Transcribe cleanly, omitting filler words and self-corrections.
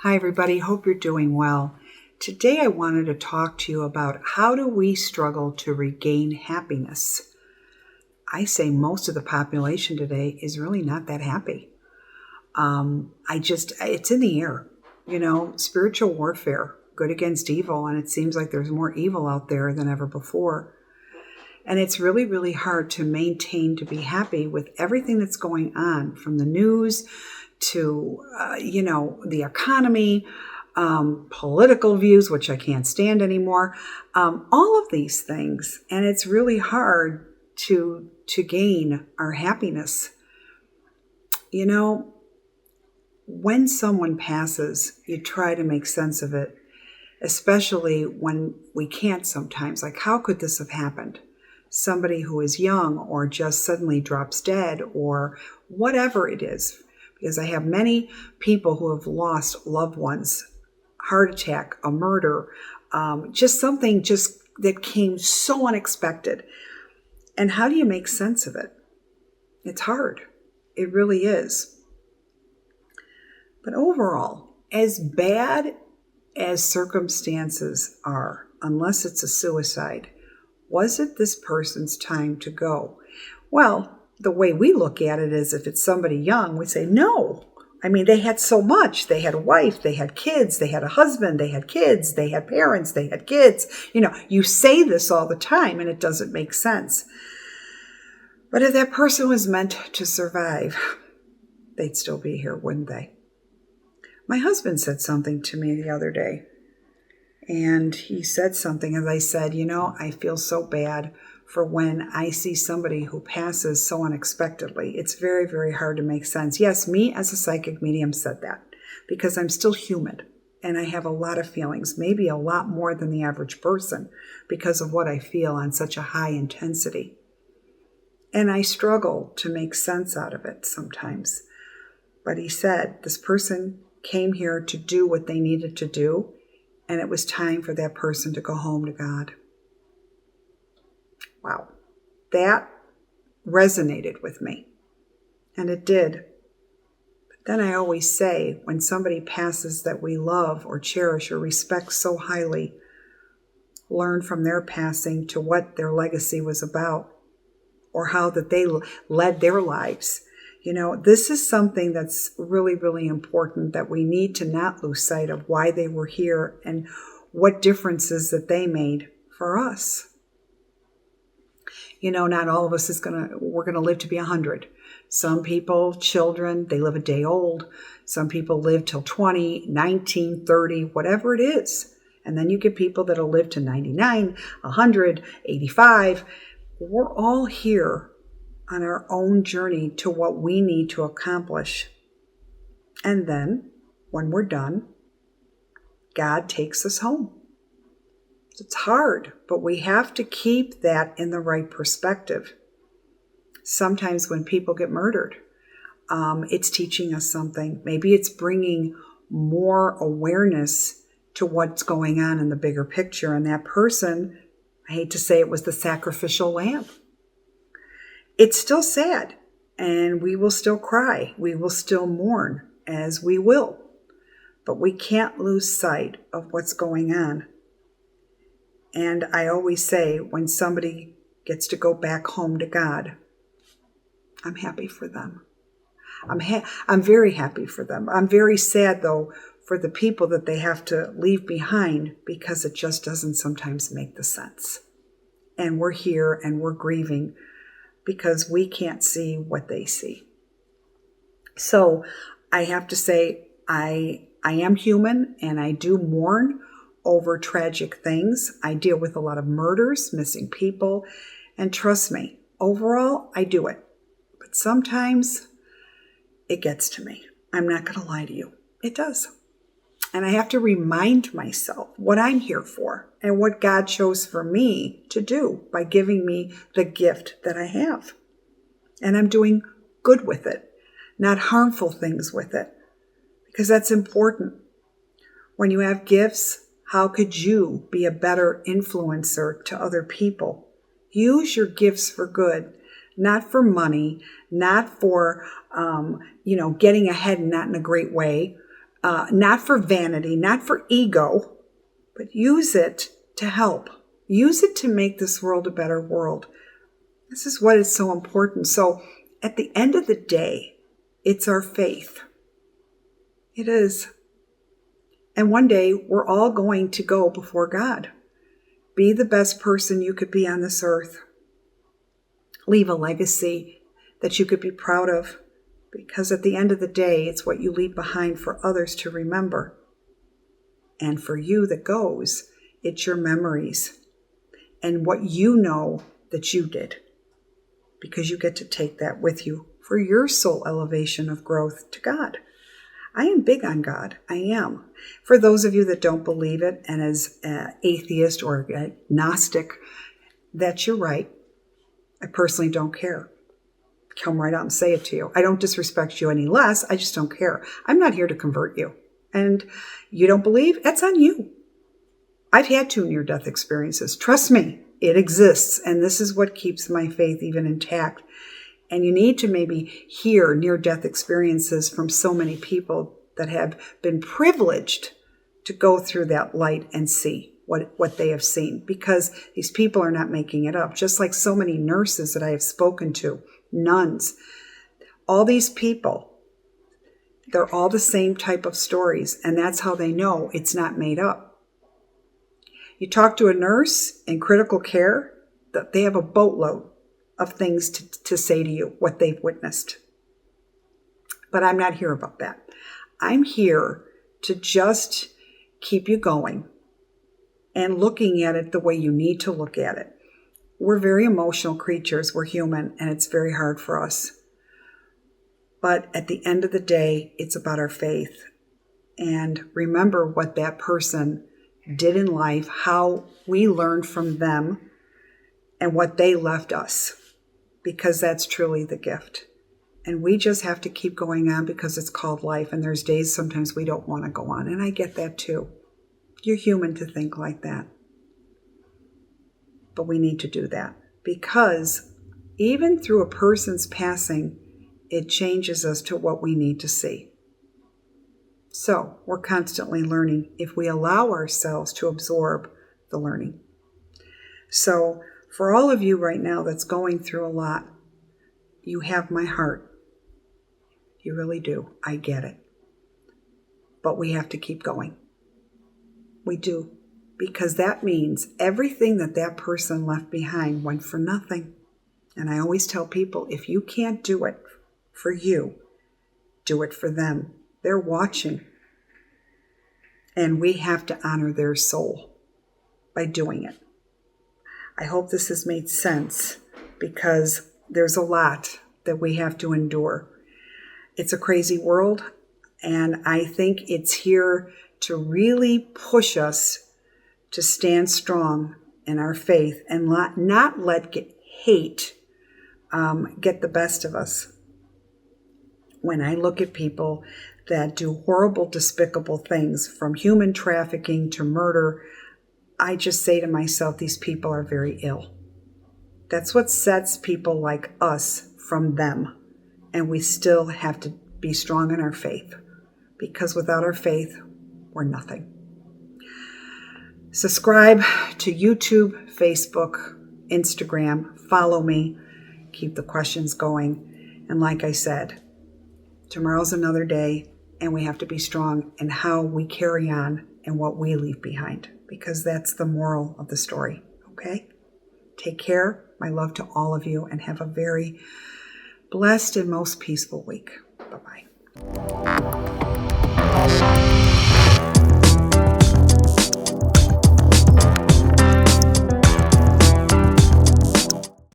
Hi, everybody. Hope you're doing well. Today, I wanted to talk to you about how do we struggle to regain happiness. I say most of the population today is really not that happy. It's in the air, spiritual warfare, good against evil, and it seems like there's more evil out there than ever before. And it's really, really hard to maintain, to be happy with everything that's going on, from the news to, the economy, political views, which I can't stand anymore, all of these things. And it's really hard to gain our happiness. When someone passes, you try to make sense of it, especially when we can't sometimes. Like, how could this have happened? Somebody who is young or just suddenly drops dead or whatever it is. Because I have many people who have lost loved ones, heart attack, a murder, just something that came so unexpected. And how do you make sense of it? It's hard. It really is. But overall, as bad as circumstances are, unless it's a suicide, was it this person's time to go? Well, the way we look at it is, if it's somebody young, we say, no. I mean, they had so much. They had a wife, they had kids, they had a husband, they had kids, they had parents, they had kids. You say this all the time and it doesn't make sense. But if that person was meant to survive, they'd still be here, wouldn't they? My husband said something to me the other day. And he said something, as I said, I feel so bad for when I see somebody who passes so unexpectedly. It's very, very hard to make sense. Yes, me as a psychic medium said that because I'm still human and I have a lot of feelings, maybe a lot more than the average person because of what I feel on such a high intensity. And I struggle to make sense out of it sometimes. But he said this person came here to do what they needed to do. And it was time for that person to go home to God. Wow. That resonated with me. And it did. But then I always say, when somebody passes that we love or cherish or respect so highly, learn from their passing to what their legacy was about or how that they led their lives. This is something that's really, really important, that we need to not lose sight of why they were here and what differences that they made for us. Not all of us we're going to live to be 100. Some people, children, they live a day old. Some people live till 20, 19, 30, whatever it is. And then you get people that'll live to 99, 100, 85. We're all here on our own journey to what we need to accomplish. And then, when we're done, God takes us home. It's hard, but we have to keep that in the right perspective. Sometimes when people get murdered, it's teaching us something. Maybe it's bringing more awareness to what's going on in the bigger picture. And that person, I hate to say it, was the sacrificial lamb. It's still sad, and we will still cry. We will still mourn, as we will. But we can't lose sight of what's going on. And I always say, when somebody gets to go back home to God, I'm happy for them. I'm very happy for them. I'm very sad, though, for the people that they have to leave behind, because it just doesn't sometimes make the sense. And we're here and we're grieving because we can't see what they see. So I have to say, I am human and I do mourn over tragic things. I deal with a lot of murders, missing people, and trust me, overall, I do it. But sometimes it gets to me. I'm not going to lie to you. It does. And I have to remind myself what I'm here for and what God chose for me to do by giving me the gift that I have. And I'm doing good with it, not harmful things with it, because that's important. When you have gifts, how could you be a better influencer to other people? Use your gifts for good, not for money, not for, getting ahead and not in a great way. not for vanity, not for ego, but use it to help. Use it to make this world a better world. This is what is so important. So at the end of the day, it's our faith. It is. And one day we're all going to go before God. Be the best person you could be on this earth. Leave a legacy that you could be proud of, because at the end of the day, it's what you leave behind for others to remember. And for you that goes, it's your memories and what you know that you did, because you get to take that with you for your soul elevation of growth to God. I am big on God. I am. For those of you that don't believe it, and as an atheist or agnostic, that's your right. I personally don't care. Come right out and say it to you. I don't disrespect you any less. I just don't care. I'm not here to convert you. And you don't believe? That's on you. I've had 2 near-death experiences. Trust me, it exists. And this is what keeps my faith even intact. And you need to maybe hear near-death experiences from so many people that have been privileged to go through that light and see what they have seen. Because these people are not making it up. Just like so many nurses that I have spoken to, nuns, all these people, they're all the same type of stories. And that's how they know it's not made up. You talk to a nurse in critical care, they have a boatload of things to say to you, what they've witnessed. But I'm not here about that. I'm here to just keep you going and looking at it the way you need to look at it. We're very emotional creatures. We're human, and it's very hard for us. But at the end of the day, it's about our faith. And remember what that person did in life, how we learned from them, and what they left us. Because that's truly the gift. And we just have to keep going on because it's called life. And there's days sometimes we don't want to go on. And I get that too. You're human to think like that. But we need to do that. Because even through a person's passing, it changes us to what we need to see. So we're constantly learning if we allow ourselves to absorb the learning. So for all of you right now that's going through a lot, you have my heart. You really do. I get it. But we have to keep going. We do. Because that means everything that person left behind went for nothing. And I always tell people, if you can't do it for you, do it for them. They're watching. And we have to honor their soul by doing it. I hope this has made sense, because there's a lot that we have to endure. It's a crazy world, and I think it's here to really push us to stand strong in our faith and not let hate get the best of us. When I look at people that do horrible, despicable things, from human trafficking to murder, I just say to myself, these people are very ill. That's what sets people like us from them. And we still have to be strong in our faith, because without our faith, we're nothing. Subscribe to YouTube, Facebook, Instagram. Follow me. Keep the questions going. And like I said, tomorrow's another day, and we have to be strong in how we carry on and what we leave behind, because that's the moral of the story. Okay? Take care. My love to all of you, and have a very blessed and most peaceful week. Bye-bye.